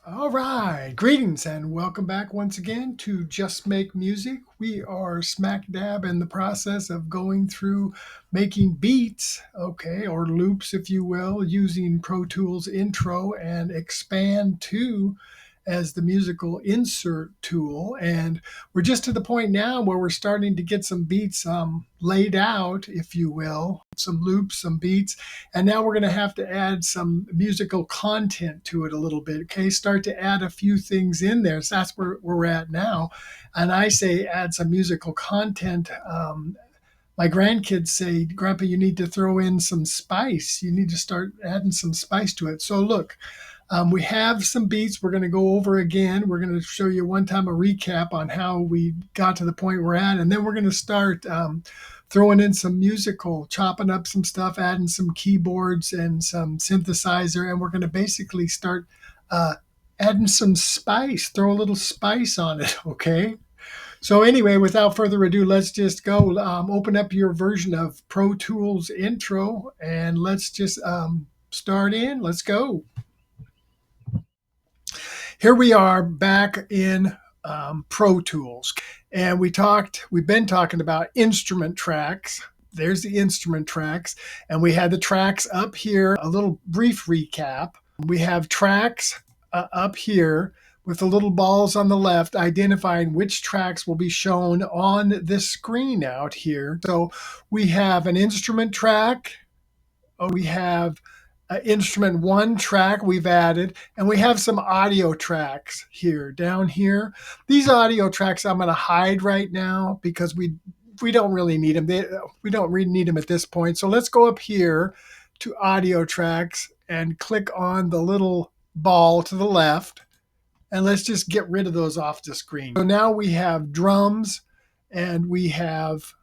All right, greetings and welcome back once again to Just Make Music. We are smack dab in the process of going through making beats, okay, or loops, if you will, using Pro Tools Intro and Xpand 2 as the musical insert tool. And we're just to the point now where we're starting to get some beats laid out, if you will, some loops, some beats. And now we're going to have to add some musical content to it a little bit. Okay, start to add a few things in there. So that's where we're at now. And I say add some musical content. My grandkids say, Grandpa, you need to throw in some spice. You need to start adding some spice to it. So look, we have some beats we're going to go over again. We're going to show you one time a recap on how we got to the point we're at. And then we're going to start throwing in some musical, chopping up some stuff, adding some keyboards and some synthesizer. And we're going to basically start adding some spice, throw a little spice on it, okay? So anyway, without further ado, let's just go open up your version of Pro Tools Intro and let's just start in. Let's go. Here we are back in Pro Tools, and we've been talking about instrument tracks. There's the instrument tracks, and we had the tracks up here. A little brief recap. We have tracks up here with the little balls on the left identifying which tracks will be shown on this screen out here. So we have an instrument track. We have instrument one track we've added, and we have some audio tracks here, down here. These audio tracks I'm going to hide right now because we don't really need them. We don't really need them at this point. So let's go up here to audio tracks and click on the little ball to the left, and let's just get rid of those off the screen. So now we have drums and we have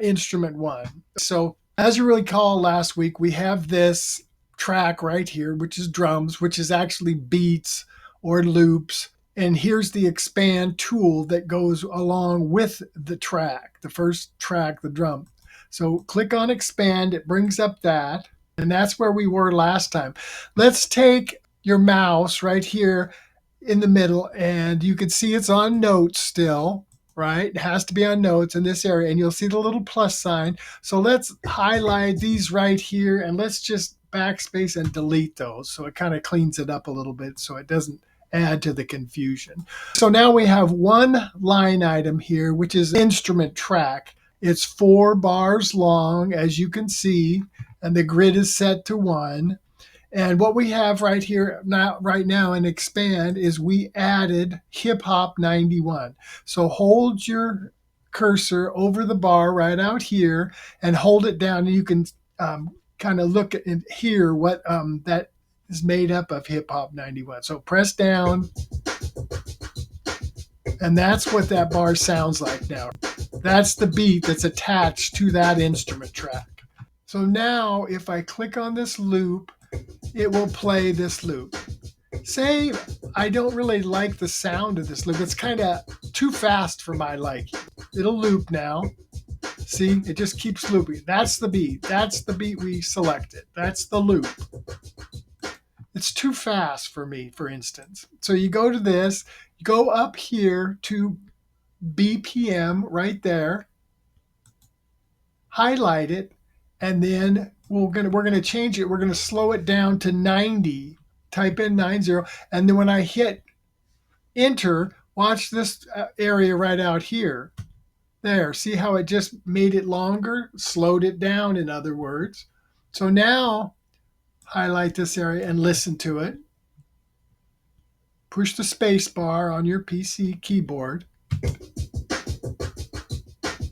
instrument one. So as you recall last week, we have this track right here, which is drums, which is actually beats or loops. And here's the Xpand tool that goes along with the track, the first track, the drum. So click on Xpand, it brings up that, and that's where we were last time. Let's take your mouse right here in the middle, and you can see it's on notes still, right? It has to be on notes in this area, and you'll see the little plus sign. So let's highlight these right here, and let's just backspace and delete those so it kind of cleans it up a little bit so it doesn't add to the confusion. So now we have one line item here, which is instrument track. It's 4 bars long, as you can see, and the grid is set to 1. And what we have right here right now in Xpand is we added Hip Hop 91. So hold your cursor over the bar right out here and hold it down, and you can kind of look and hear what that is made up of Hip Hop 91. So press down, and that's what that bar sounds like now. That's the beat that's attached to that instrument track. So now if I click on this loop, it will play this loop. Say I don't really like the sound of this loop. It's kind of too fast for my liking. It'll loop now. See, it just keeps looping. That's the beat. That's the beat we selected. That's the loop. It's too fast for me, for instance. So you go to this, you go up here to BPM right there, highlight it, and then we're gonna change it. We're gonna slow it down to 90. Type in 90, and then when I hit enter, watch this area right out here. There, see how it just made it longer, slowed it down, in other words. So now highlight this area and listen to it. Push the space bar on your PC keyboard.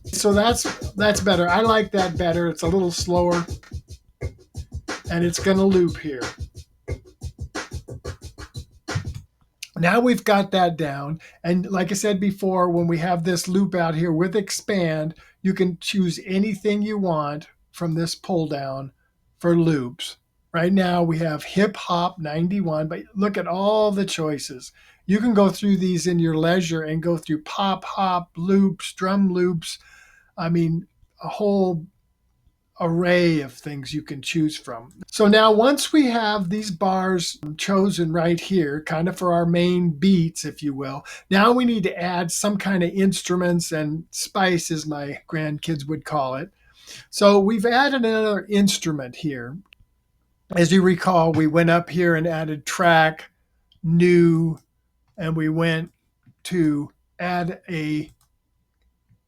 So that's better. I like that better. It's a little slower, and it's going to loop here. Now we've got that down, and like I said before, when we have this loop out here with Xpand, you can choose anything you want from this pull down for loops. Right now we have Hip Hop 91, but look at all the choices. You can go through these in your leisure and go through pop, hop, loops, drum loops. I mean, a whole array of things you can choose from. So now once we have these bars chosen right here, kind of for our main beats, if you will, now we need to add some kind of instruments and spice, as my grandkids would call it. So we've added another instrument here. As you recall, we went up here and added track, new, and we went to add a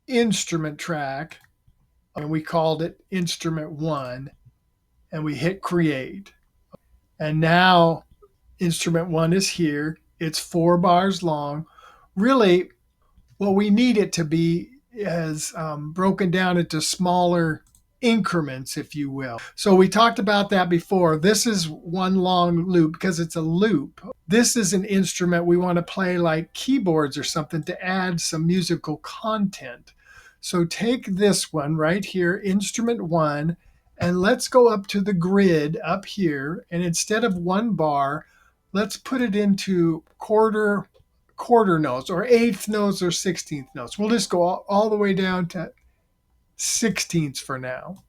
instrument track, and we called it instrument 1, and we hit create. And now instrument 1 is here. It's 4 bars long. Really, what we need it to be is broken down into smaller increments, if you will. So we talked about that before. This is one long loop because it's a loop. This is an instrument we want to play like keyboards or something to add some musical content. So take this one right here, instrument 1, and let's go up to the grid up here. And instead of 1 bar, let's put it into quarter notes or eighth notes or 16th notes. We'll just go all the way down to 16ths for now.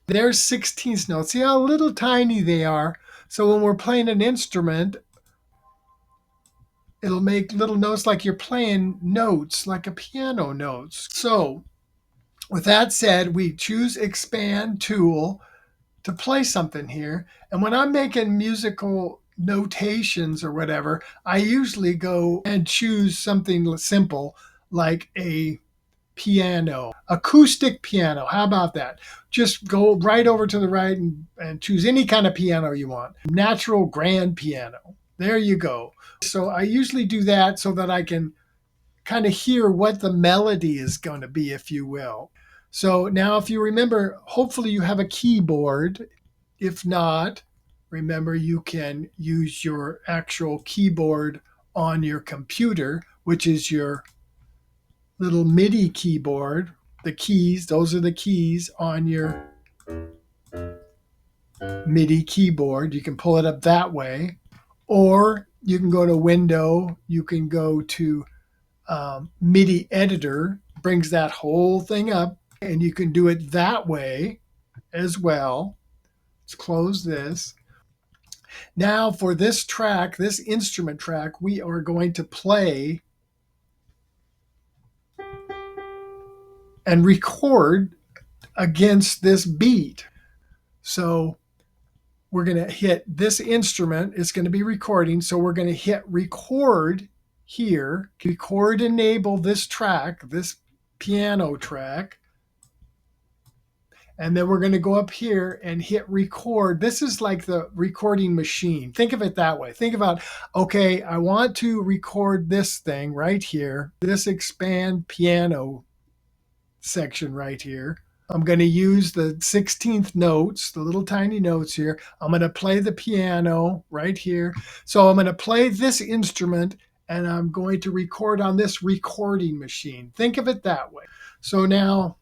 There's 16th notes. See how little tiny they are? So when we're playing an instrument, it'll make little notes like you're playing notes, like a piano notes. So with that said, we choose Xpand tool to play something here. And when I'm making musical notations or whatever, I usually go and choose something simple like a piano, acoustic piano. How about that? Just go right over to the right and choose any kind of piano you want. Natural grand piano. There you go. So I usually do that so that I can kind of hear what the melody is going to be, if you will. So now if you remember, hopefully you have a keyboard. If not, remember you can use your actual keyboard on your computer, which is your little MIDI keyboard. The keys, those are the keys on your MIDI keyboard. You can pull it up that way. Or you can go to Window, you can go to MIDI editor, brings that whole thing up, and you can do it that way as well. Let's close this. Now for this track, this instrument track, we are going to play and record against this beat. So we're going to hit this instrument. It's going to be recording. So we're going to hit record here. Record enable this track, this piano track. And then we're going to go up here and hit record. This is like the recording machine. Think of it that way. Think about, okay, I want to record this thing right here, this Xpand piano section right here. I'm going to use the 16th notes, the little tiny notes here. I'm going to play the piano right here. So I'm going to play this instrument and I'm going to record on this recording machine. Think of it that way. So now,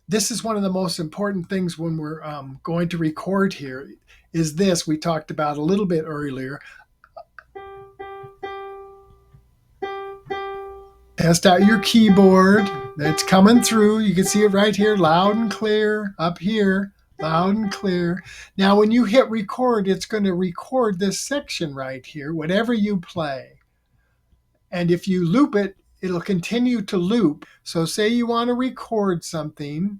this is one of the most important things when we're going to record here is this we talked about a little bit earlier. Test out your keyboard. That's coming through. You can see it right here, loud and clear. Up here, loud and clear. Now, when you hit record, it's going to record this section right here, whatever you play. And if you loop it, it'll continue to loop. So say you want to record something.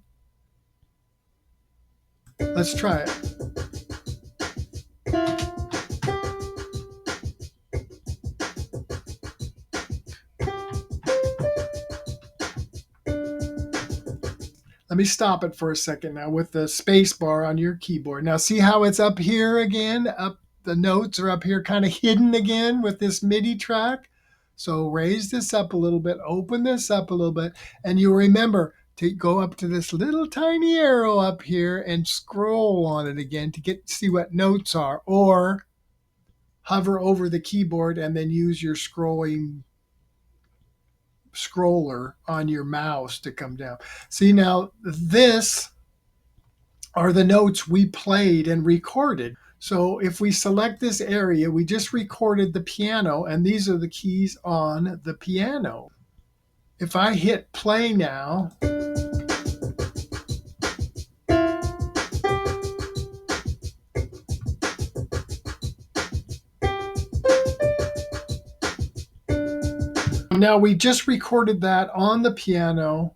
Let's try it. Let me stop it for a second now with the space bar on your keyboard. Now see how it's up here again? Up, the notes are up here kind of hidden again with this MIDI track. So raise this up a little bit, open this up a little bit, and you'll remember to go up to this little tiny arrow up here and scroll on it again to see what notes are, or hover over the keyboard and then use your scroller on your mouse to come down. See, now this are the notes we played and recorded. So if we select this area, we just recorded the piano, and these are the keys on the piano. If I hit play now, now we just recorded that on the piano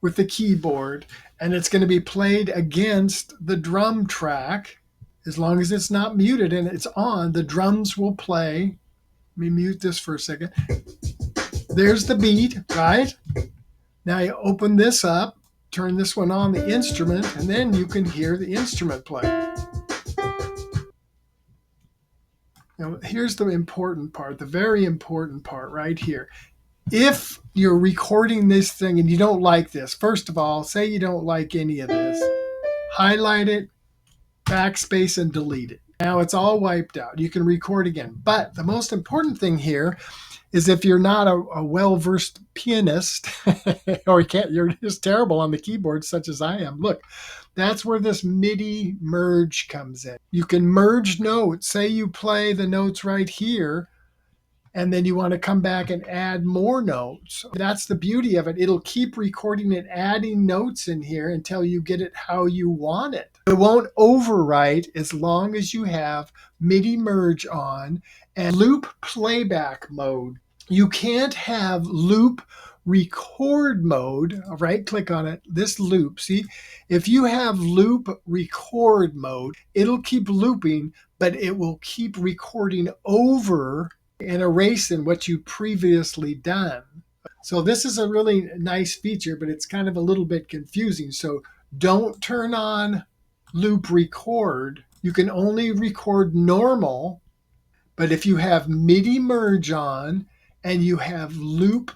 with the keyboard, and it's going to be played against the drum track. As long as it's not muted and it's on, the drums will play. Let me mute this for a second. There's the beat, right? Now you open this up, turn this one on the instrument, and then you can hear the instrument play. Now, here's the important part, the very important part right here. If you're recording this thing and you don't like this, first of all, say you don't like any of this, highlight it, backspace, and delete it. Now it's all wiped out. You can record again. But the most important thing here is if you're not a well-versed pianist, or you're just terrible on the keyboard, such as I am, look, that's where this MIDI merge comes in. You can merge notes. Say you play the notes right here, and then you want to come back and add more notes. That's the beauty of it. It'll keep recording it, adding notes in here until you get it how you want it. It won't overwrite as long as you have MIDI merge on and loop playback mode. You can't have loop record mode. Right click on it, this loop. See, if you have loop record mode, it'll keep looping, but it will keep recording over and erasing what you previously done. So this is a really nice feature, but it's kind of a little bit confusing. So don't turn on loop record. You can only record normal, but if you have MIDI merge on and you have loop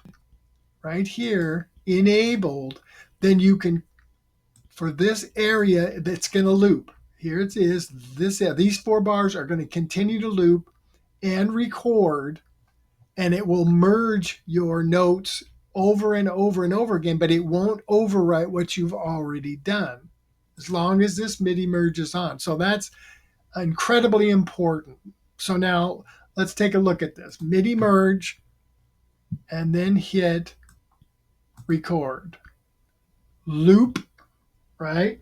right here enabled, then you can, for this area that's going to loop, here it is, these 4 bars are going to continue to loop and record, and it will merge your notes over and over and over again, but it won't overwrite what you've already done as long as this MIDI merge is on. So that's incredibly important. So now let's take a look at this. MIDI merge, and then hit record. Loop, right?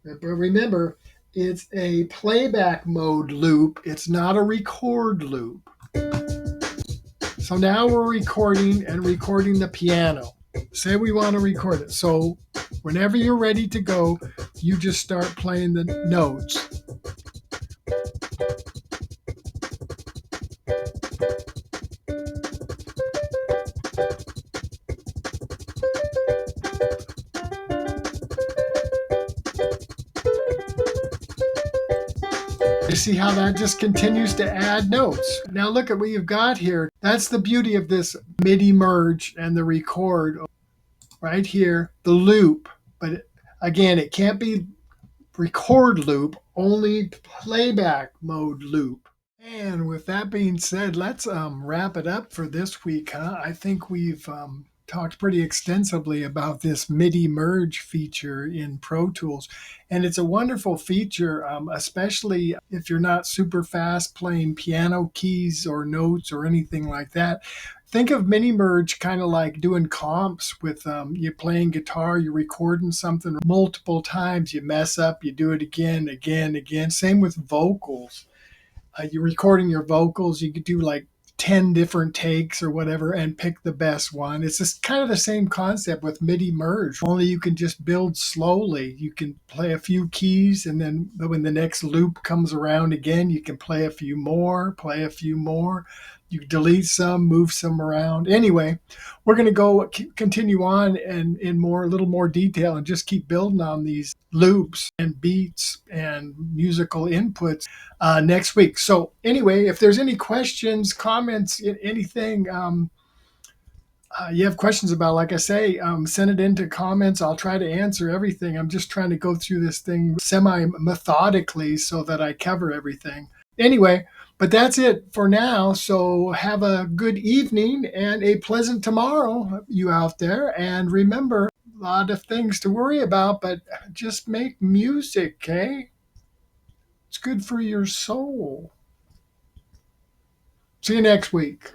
But remember, it's a playback mode loop. It's not a record loop. So now we're recording the piano. Say we want to record it. So whenever you're ready to go, you just start playing the notes. You see how that just continues to add notes. Now look at what you've got here. That's the beauty of this MIDI merge and the record right here, the loop. But again, it can't be record loop, only playback mode loop. And with that being said, let's wrap it up for this week. I think we've talked pretty extensively about this MIDI merge feature in Pro Tools. And it's a wonderful feature, especially if you're not super fast playing piano keys or notes or anything like that. Think of MIDI merge kind of like doing comps with you're playing guitar, you're recording something multiple times, you mess up, you do it again. Same with vocals. You're recording your vocals, you could do like 10 different takes or whatever and pick the best one. It's just kind of the same concept with MIDI merge, only you can just build slowly. You can play a few keys, and then when the next loop comes around again, you can play a few more. You delete some, move some around. Anyway, we're going to continue on and in a little more detail and just keep building on these loops and beats and musical inputs next week. So anyway, if there's any questions, comments, anything you have questions about, like I say, send it into comments. I'll try to answer everything. I'm just trying to go through this thing semi-methodically so that I cover everything. Anyway, but that's it for now. So have a good evening and a pleasant tomorrow, you out there. And remember, a lot of things to worry about, but just make music, okay? It's good for your soul. See you next week.